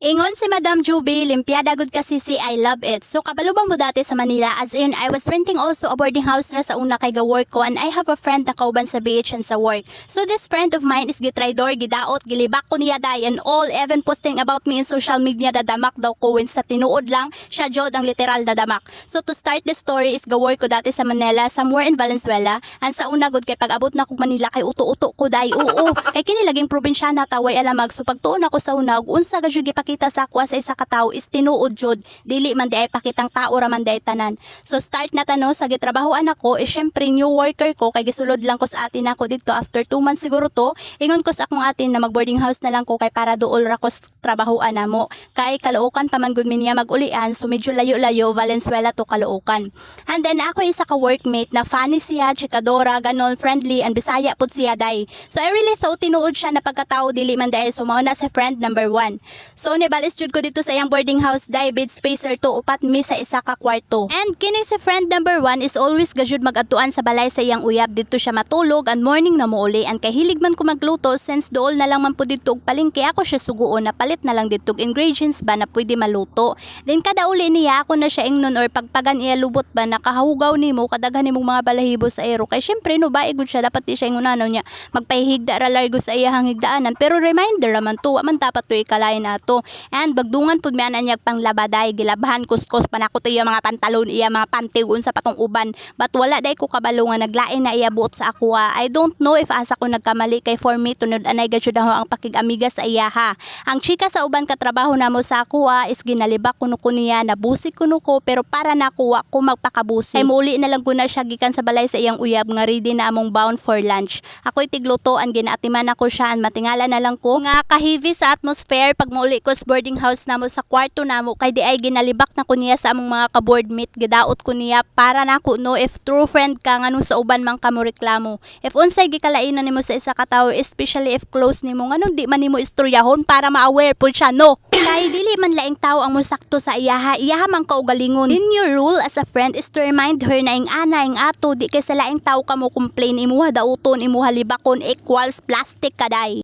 Ingon si Madam Juby, limpiada gud kasi si I love it. So kabalubang mo dati sa Manila, as in I was renting also a boarding house ra sa una kay ga-work ko, and I have a friend na kauban sa beach and sa work. So this friend of mine is gitraydor, gidaot, gilibak ko niya day and all, even posting about me in social media, dadamak daw ko when sa tinuod lang, siya jod ang literal dadamak. So to start the story is ga-work ko dati sa Manila, somewhere in Valenzuela, and sa una gud kay pag-abot na ko Manila kay uto-uto ko day. Oo, kay kini laging probinsyana taway alamag, so pagtuon ako sa una, unsa ga jud kita sa akwa sa isa ka tawo is tinuod jud, dili man di ay pakitang tao ra man di ay tanan. So start na tano sa gitrabahoan ako is syempre new worker ko kay gisulod lang ko sa atin ako dito after 2 months siguro to. Ingon ko sa akong atin na mag boarding house na lang ko kay para duol ra ko sa trabahoan namo. Kay Caloocan pa man gud mi niya mag-ulian, so medyo layo-layo Valenzuela to Caloocan. And then ako isa ka workmate na funny siya, chikadora, ganon, friendly and Bisaya pud siya day. So I really thought tinuod siya na pagkatao dili man dahil so mao na sa friend number 1. So nibalis jud ko dito sa iyang boarding house day, bed spacer to, upat mi sa isa ka kwarto. And kini si friend number 1 is always gajud mag-atuan sa balay sa iyang uyab, dito siya matulog and morning na mouli, and kay hilig man ko magluto since dool na lang man po dito og palengke, ako siya suguon na palit na lang dito og ingredients ba na pwede maluto. Then kada uli niya ako na siya ingnon or pagpagan iya lubot ba nakahugaw nimo kadaghan nimong mga balahibo sa ero, kay syempre no ba igud siya dapat di siya ingunanaw niya magpahigda ra largo sa iyang higdaanan, pero reminder raman to, man dapat to ikalain ato. And bagdungan pud mi ana niya panglabaday, gilabhan kuskos panakot iya mga pantalon, iya mga pantigon sa patong uban, but wala day ko kabalo nga naglain na iya buot sa ako. I don't know if asa ko nagkamali, kay for me tunod anay gajud ang pakig-amiga sa iya ha. Ang chika sa uban ka trabaho namo sa ako is ginalibak kuno ko niya, nabusik kuno ko, pero para nakuha ko magpakabusi ay muli na lang ko na siya gikan sa balay sa iyang uyab nga ready na among bound for lunch. Ako'y tiglutoan, ginaatiman ako siya, matingala na lang ko nga ka-heavy sa atmosphere pag mauli ko sa boarding house namo sa kwarto namo, kay di ay ginalibak na ko niya sa among mga ka-boardmate, gidaot ko niya para nako no if true friend ka nganong sa uban man kamo reklamo. If unsay gikalainan nimo sa isa ka tawo, especially if close nimo, nganong di man nimo istoryahon para ma-aware pud siya no. Kay dili man laing tawo ang musakto sa iyaha man ka ugalingon. In your rule as a friend is to remind her na ing ana ing ato, di kay sa laing tawo kamo complain, imuha dauton, imuha libakon equals plastic kaday.